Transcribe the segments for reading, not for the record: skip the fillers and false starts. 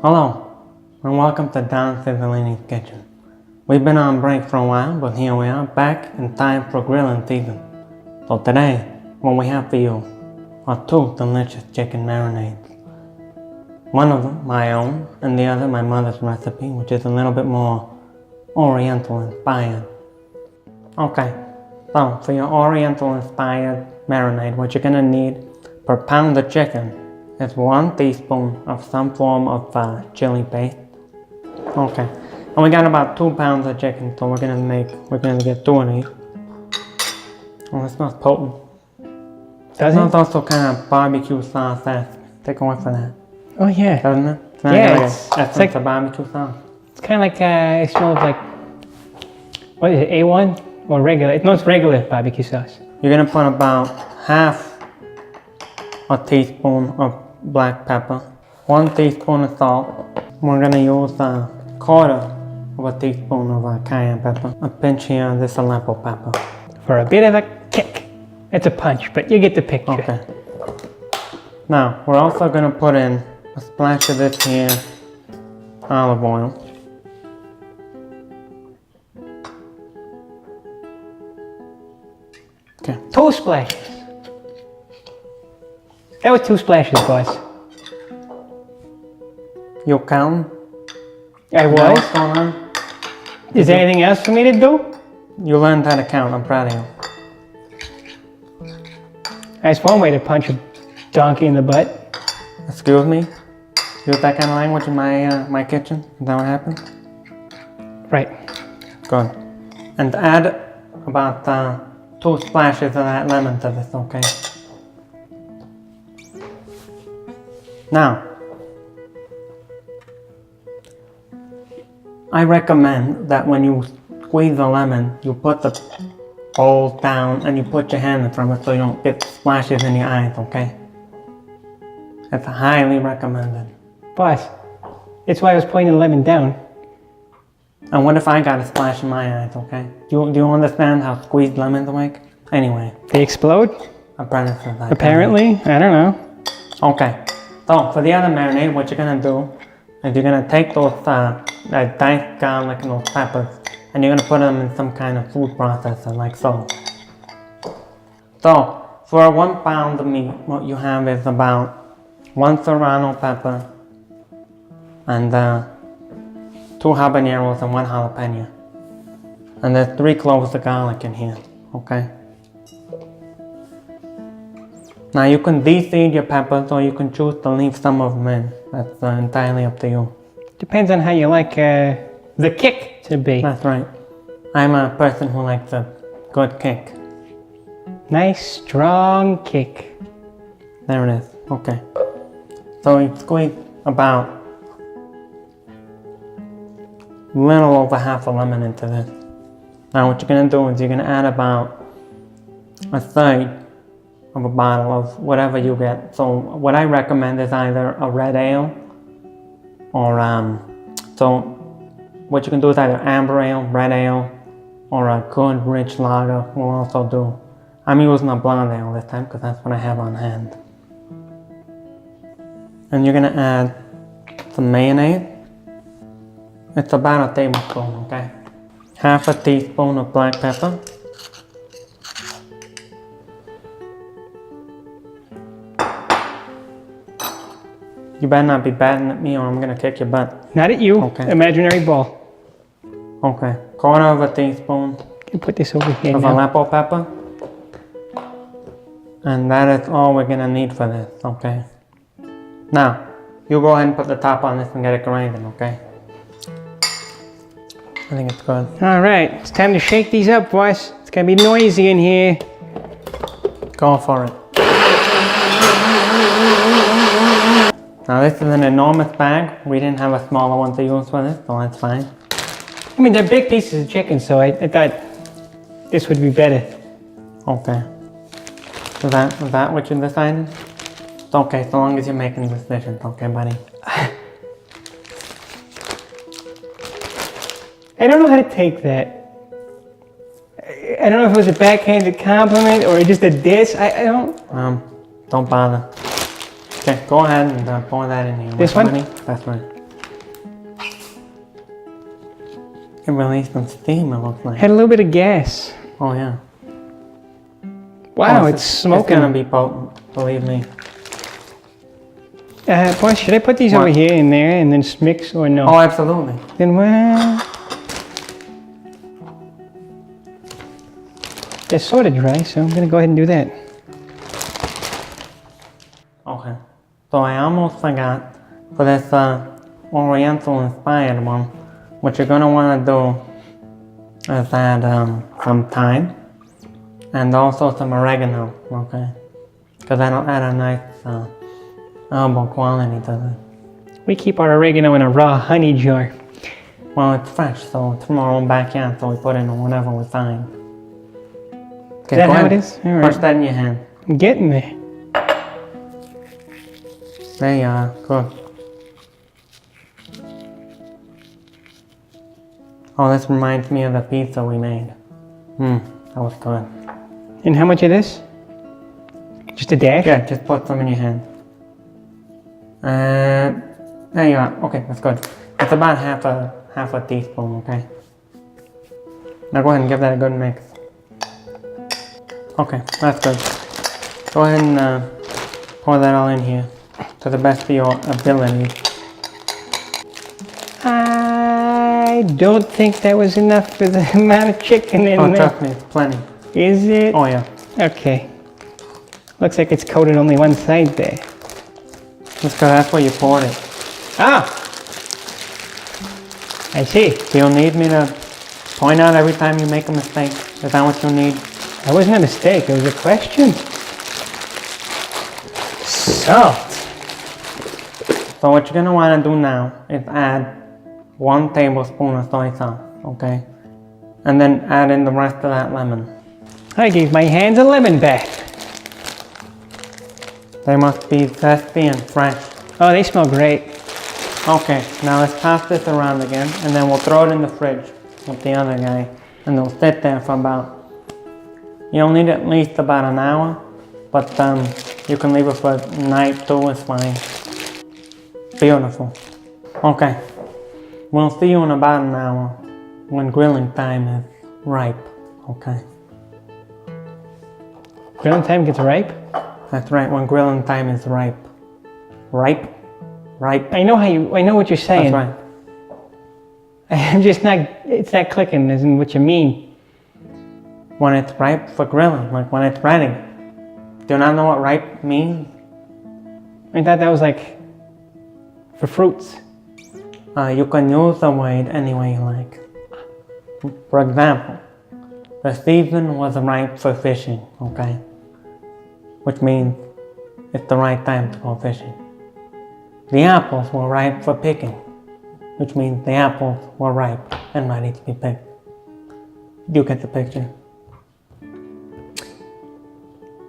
Hello, and welcome to Don Sizzlini's kitchen. We've been on break for a while, but here we are back in time for grilling season. So today, what we have for you are two delicious chicken marinades. One of them my own, and the other my mother's recipe, which is a little bit more Oriental inspired. Okay, so for your Oriental inspired marinade, what you're gonna need per pound of chicken is 1 teaspoon of some form of chili paste. Okay, and we got about 2 pounds of chicken, so we're gonna get 2 of these. Oh, it smells potent. Does it? Smells it? also kind of barbecue sauce. Take a whiff of that. Oh yeah. Doesn't it? It's Yeah, it's like a barbecue sauce. It's kind of like, it smells like, what is it, A1 or regular? No, it's regular barbecue sauce. You're gonna put about half a teaspoon of black pepper, 1 teaspoon of salt. We're gonna use a quarter of a teaspoon of cayenne pepper, a pinch here of this Aleppo pepper. For a bit of a kick. It's a punch, but you get the picture. Okay. Now, we're also gonna put in a splash of this here olive oil. Okay. 2 splashes. That was 2 splashes, boys. You count? I Know was. what's going on? Is there anything else for me to do? You learned how to count. I'm proud of you. That's one way to punch a donkey in the butt. Excuse me? Use that kind of language in my kitchen? Is that what happened? Right. Good. And add about 2 splashes of that lemon to this, okay? Now, I recommend that when you squeeze the lemon, you put the bowl down and you put your hand in front of it so you don't get splashes in your eyes, okay? It's highly recommended. Boss, that's why I was putting the lemon down. And what if I got a splash in my eyes, okay? Do you understand how squeezed lemons work? Anyway. They explode? Apprentices. Apparently, I don't know. Okay. So for the other marinade, what you're gonna do is you're gonna take those diced garlic and those peppers, and you're gonna put them in some kind of food processor, like so. So for 1 pound of meat, what you have is about 1 Serrano pepper and 2 habaneros and 1 jalapeno. And there's 3 cloves of garlic in here, okay? Now you can de-seed your peppers or you can choose to leave some of them in. That's entirely up to you. Depends on how you like the kick to be. That's right. I'm a person who likes a good kick. Nice, strong kick. There it is. Okay. So you squeeze about a little over half a lemon into this. Now what you're going to do is you're going to add about a third of a bottle of whatever you get. So what I recommend is either a red ale or so what you can do is either amber ale, red ale, or a good rich lager will also do. I'm using a blonde ale this time because that's what I have on hand. And you're gonna add some mayonnaise. It's about a tablespoon, okay? Half a teaspoon of black pepper. You better not be batting at me or I'm gonna kick your butt. Not at you. Okay. Imaginary ball. Okay. Quarter of a teaspoon You put this over here of now. Aleppo pepper. And that is all we're gonna need for this, okay? Now, you go ahead and put the top on this and get it grinding, okay? I think it's good. All right, it's time to shake these up, boys. It's gonna be noisy in here. Go for it. Now this is an enormous bag. We didn't have a smaller one to use for this, so that's fine. I mean, they're big pieces of chicken, so I thought this would be better. Okay. Is that what you decided? It's okay, so long as you're making decisions, okay, buddy? I don't know how to take that. I don't know if it was a backhanded compliment or just a diss. I don't. Don't bother. Okay, go ahead and pour that in here. This one? That's right. It released some steam, it looks like. Had a little bit of gas. Oh yeah. Wow, it's smoking. It's gonna be potent, believe me. Boss, should I put these over here and there and then just mix or no? Oh, absolutely. Then what? They're sort of dry, so I'm gonna go ahead and do that. Okay. So I almost forgot for this Oriental inspired one. What you're gonna want to do is add some thyme and also some oregano, okay? Because that'll add a nice herbal quality to it. We keep our oregano in a raw honey jar. Well, it's fresh, so it's from our own backyard, so we put it in whatever we find. Okay, Is that how it is? All right. Push that in your hand. I'm getting there. There you are, good. Oh, this reminds me of the pizza we made. That was good. And how much of this? Just a dash? Yeah, just put some in your hand. There you are. Okay, that's good. It's about half a teaspoon, okay? Now go ahead and give that a good mix. Okay, that's good. Go ahead and pour that all in here to the best of your ability. I don't think that was enough for the amount of chicken in there. Trust me, it's plenty. Is it? Oh yeah. Okay. Looks like it's coated only one side there. Just 'cause that's where you poured it. Ah! I see. Do you need me to point out every time you make a mistake? Is that what you need? That wasn't a mistake, it was a question. Salt. So what you're gonna wanna do now is add 1 tablespoon of soy sauce, okay? And then add in the rest of that lemon. I gave my hands a lemon bath. They must be zesty and fresh. Oh, they smell great. Okay, now let's pass this around again, and then we'll throw it in the fridge with the other guy, and they'll sit there for about, you'll need at least about an hour, but you can leave it for a night too, it's fine. Beautiful. Okay, we'll see you in about an hour when grilling time is ripe, okay? Grilling time gets ripe? That's right, when grilling time is ripe. Ripe? Ripe. I know what you're saying. That's right. I'm just not, it's not clicking as in what you mean. When it's ripe for grilling, like when it's ready. Do you not know what ripe means? I thought that was like for fruits. You can use the word any way you like. For example, the season was ripe for fishing, okay? Which means it's the right time to go fishing. The apples were ripe for picking, which means the apples were ripe and ready to be picked. You get the picture.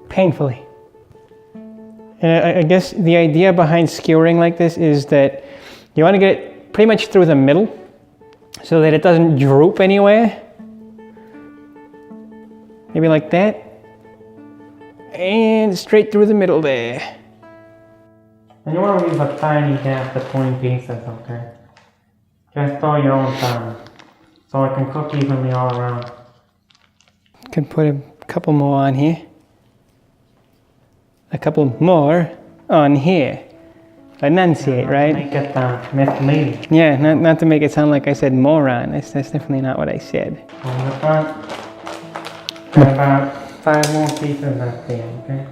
Painfully. And I guess the idea behind skewering like this is that you want to get it pretty much through the middle so that it doesn't droop anywhere. Maybe like that. And straight through the middle there. And you want to leave a tiny gap between pieces, okay? Just throw your own time, so it can cook evenly all around. Could put a couple more on here. A couple more on here. Enunciate, right? Make it misleading. Yeah, not to make it sound like I said moron. That's definitely not what I said. On the front, and about 5 more pieces up there, okay?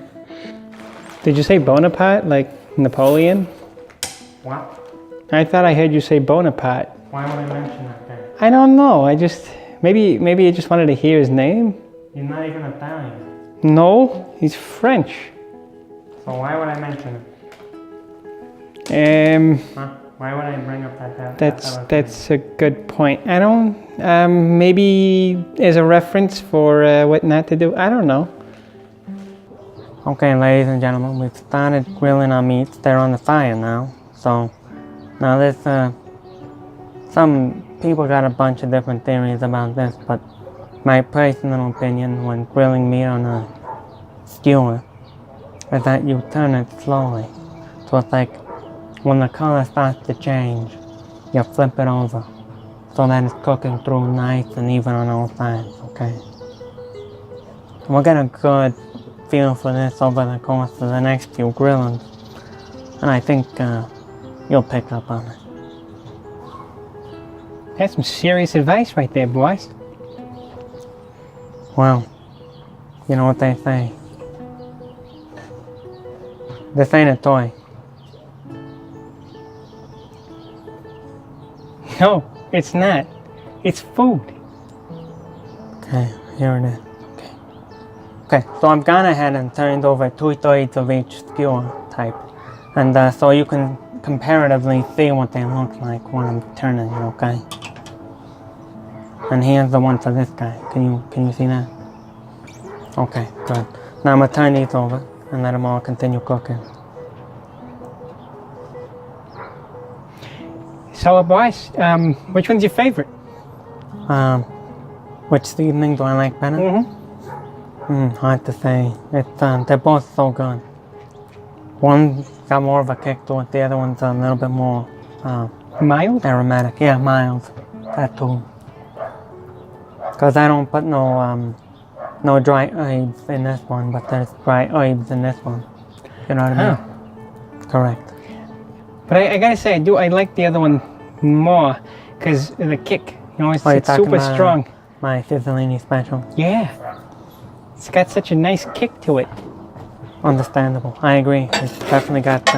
Did you say Bonaparte, like Napoleon? What? I thought I heard you say Bonaparte. Why would I mention that there? I don't know. Maybe you just wanted to hear his name. He's not even Italian. No, he's French. So why would I mention it? Huh? Why would I bring up that? That's a good point. I don't. Maybe as a reference for what not to do. I don't know. Okay, ladies and gentlemen, we've started grilling our meats. They're on the fire now. So now there's some people got a bunch of different theories about this, but my personal opinion when grilling meat on a skewer is that you turn it slowly. So it's like when the color starts to change, you flip it over. so that it's cooking through nice and even on all sides, okay? We'll get a good feel for this over the course of the next few grillings, and I think you'll pick up on it. That's some serious advice right there, boys. Well, you know what they say. This ain't a toy. No, it's not. It's food. Okay, here it is. Okay, so I've gone ahead and turned over 2/3 of each skewer type. And so you can comparatively see what they look like when I'm turning it, okay? And here's the one for this guy. Can you see that? Okay, good. Now I'm gonna turn these over and let them all continue cooking. So, boys, which one's your favorite? Which seasoning do I like better? Hard to say. They're both so good. One's got more of a kick to it, the other one's a little bit more Mild? aromatic. Yeah, mild. That too. Because I don't put no dry herbs in this one, but there's dry herbs in this one. You know what I mean? Correct. But I gotta say, I like the other one more because of the kick. You know, it's super strong. My Sizzlini special. Yeah. It's got such a nice kick to it. Understandable. I agree. It's definitely got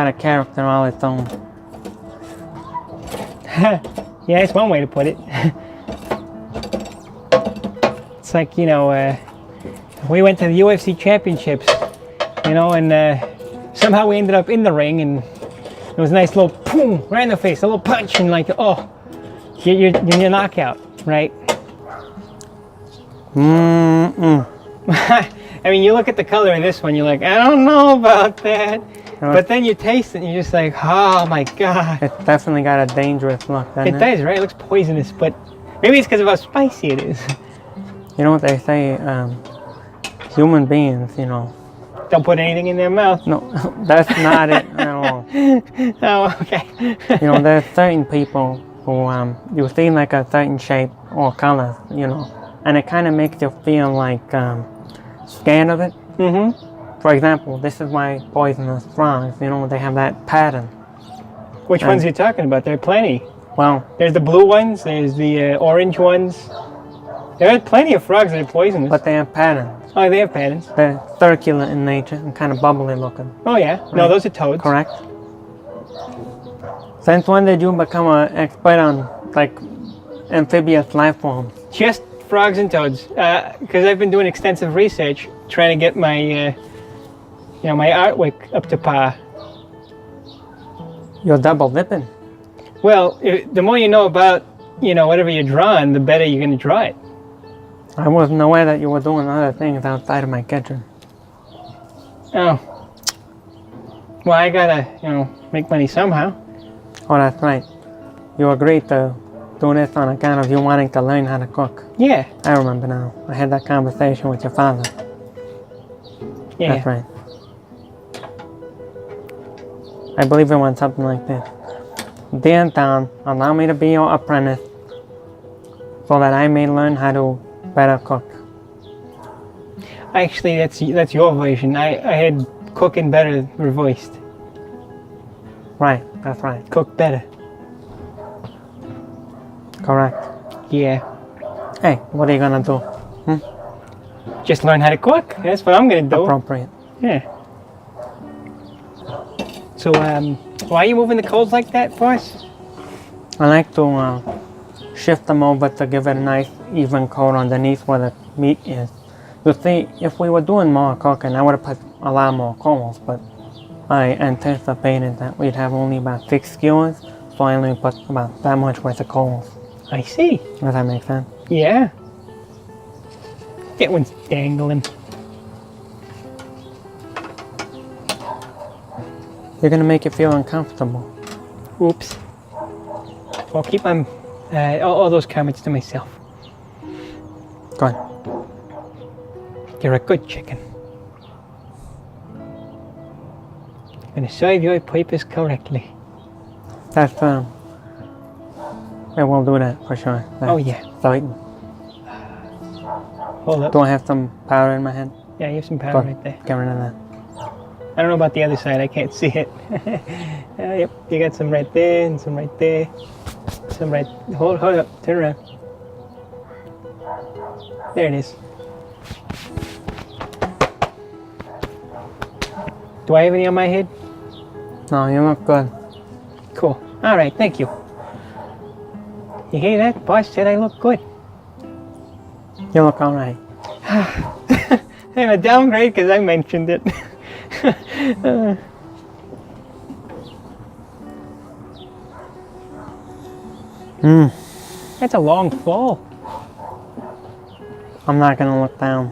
a character all its own. Yeah, it's one way to put it. It's like, you know, we went to the UFC championships, you know, and somehow we ended up in the ring, and it was a nice little boom right in the face, a little punch, and like, oh, you're knockout, right? I mean, you look at the color of this one, you're like, I don't know about that. But then you taste it and you're just like, oh my God. It's definitely got a dangerous look, doesn't it? It does, right? It looks poisonous, but maybe it's because of how spicy it is. You know what they say, human beings, you know. Don't put anything in their mouth. No, that's not it at all. Oh, okay. You know, there's certain people who, you see like a certain shape or color, you know, and it kind of makes you feel like scared of it. For example, this is why poisonous frogs, you know, they have that pattern. Which ones are you talking about? There are plenty. Well, there's the blue ones, there's the orange ones. There are plenty of frogs that are poisonous. But they have patterns. Oh, they have patterns. They're circular in nature and kind of bubbly looking. Oh yeah, right. No, those are toads. Correct. Since when did you become an expert on, like, amphibious life forms? Just frogs and toads, because I've been doing extensive research trying to get my, you know, my artwork up to par. You're double dipping. Well, the more you know about, you know, whatever you're drawing, the better you're going to draw it. I wasn't aware that you were doing other things outside of my kitchen. Oh. Well, I gotta, you know, make money somehow. Oh, that's right. You agreed to do this on account of you wanting to learn how to cook. Yeah. I remember now. I had that conversation with your father. Yeah. That's right. I believe it went something like this. Dear Don, allow me to be your apprentice so that I may learn how to better cook. Actually, that's your version. I had cooking better reversed. Right, that's right. Cook better. Correct. Yeah. Hey, what are you gonna do? Just learn how to cook. That's what I'm gonna do. Appropriate. Yeah. So, why are you moving the coals like that, boss? I like to shift them over to give it a nice even coat underneath where the meat is. You see, if we were doing more cooking, I would have put a lot more coals, but I anticipated that we'd have only about 6 skewers, so I only put about that much worth of coals. I see. Does that make sense? Yeah. That one's dangling. You're gonna make it feel uncomfortable. Oops. I'll keep all those comments to myself. Good. You're a good chicken. I'm gonna serve your purpose correctly. That's It will do that for sure. Oh yeah. Slightly. Hold up. Do I have some powder in my hand? Yeah, you have some powder Go. right there. Get rid of that. I don't know about the other side. I can't see it. Yep, you got some right there and some right there. Some right. Hold up. Turn around. There it is. Do I have any on my head? No, you look good. Cool. All right, thank you. You hear that? Boss said I look good. You look alright. And a downgrade because I mentioned it. That's a long fall. I'm not gonna look down.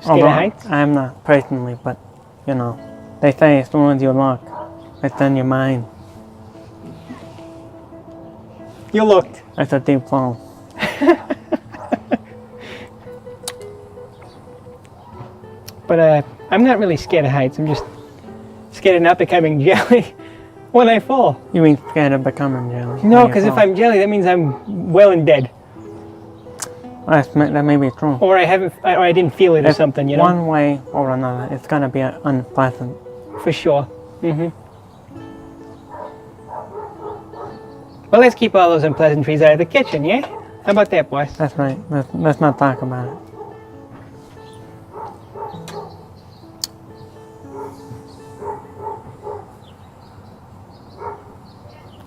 Scared of heights? I'm not personally, but you know, they say as soon as you look, it's in your mind. You looked. It's a deep fall. But I'm not really scared of heights. I'm just scared of not becoming jelly when I fall. You mean scared of becoming jelly? No, when you because if fall. I'm jelly, that means I'm well and dead. That may be true. Or I didn't feel it or something, you know? One way or another, it's gonna be unpleasant. For sure. Well, let's keep all those unpleasantries out of the kitchen, yeah? How about that, boys? That's right. Let's not talk about it.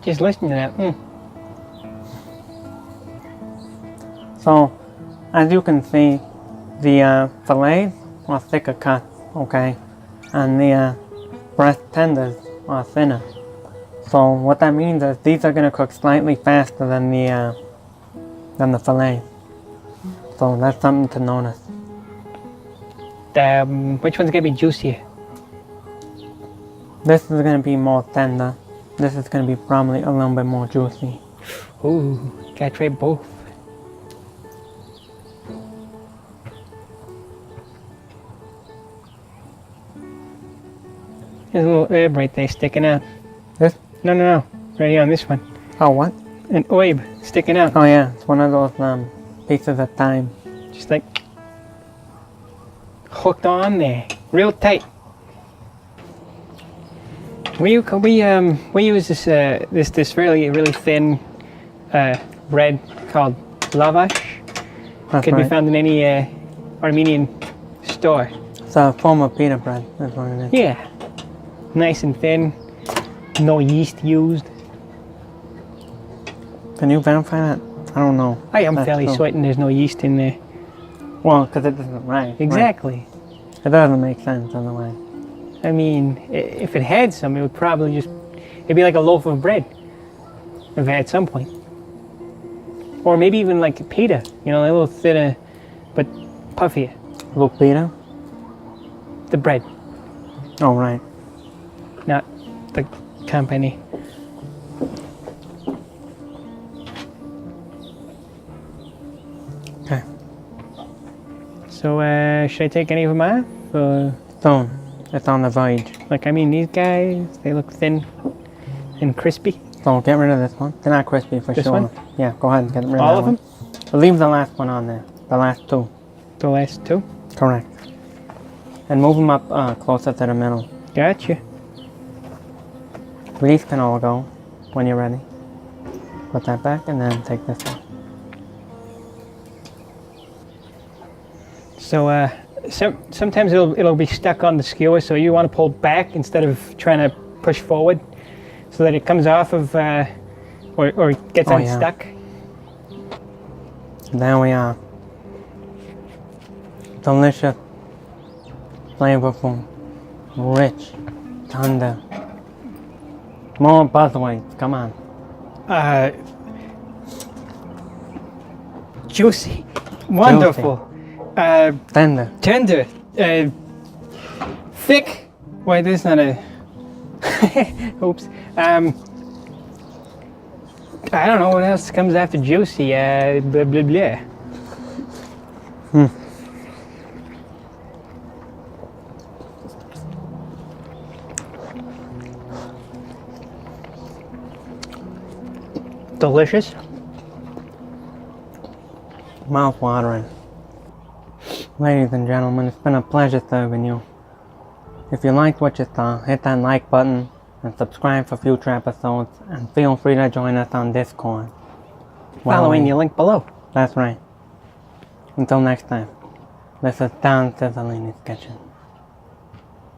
Just listen to that. So, as you can see, the fillets are thicker cut, okay, and the breast tenders are thinner. So what that means is these are gonna cook slightly faster than the fillet. So that's something to notice. Which one's gonna be juicier? This is gonna be more tender. This is gonna be probably a little bit more juicy. Ooh, gotta try both. There's a little herb right there sticking out. This? No. Right here on this one. Oh, what? An herb sticking out. Oh yeah, it's one of those pieces of thyme. Just like hooked on there, real tight. We use this really thin bread called lavash. That's Could right. be found in any Armenian store. It's a form of pita bread. That's what it is. Yeah, nice and thin, no yeast used. Can you verify that? I don't know. I am That's fairly true. certain there's no yeast in there. Well, because it doesn't right. Exactly. Right. It doesn't make sense otherwise. I mean, if it had some, it would probably it'd be like a loaf of bread. If it had some point. Or maybe even like pita, you know, a little thinner, but puffier. Little pita? The bread, Oh, right. not the company. Okay. So, should I take any of them off? So, it's on the verge. Like, I mean, these guys, they look thin and crispy. So, get rid of this one. They're not crispy for This sure. one? Yeah, go ahead and get rid of All that of one. them? But leave the last one on there. The last two. The last two? Correct. And move them up closer to the middle. Gotcha. These can all go when you're ready. Put that back and then take this one. So, sometimes it'll be stuck on the skewer, so you want to pull back instead of trying to push forward, so that it comes off of, or gets Oh, yeah. unstuck. There we are. Delicious, flavorful, rich, tender. More buzzwords, come on. Juicy, wonderful, Tender. tender, thick. Wait, this is not a. Oops. I don't know what else comes after juicy. Blah blah blah. Delicious. mouth-watering. Ladies and gentlemen, it's been a pleasure serving you. If you liked what you saw, hit that like button and subscribe for future episodes, and feel free to join us on Discord. Following the link below. That's right. Until next time, this is Don Sizzlini's Kitchen.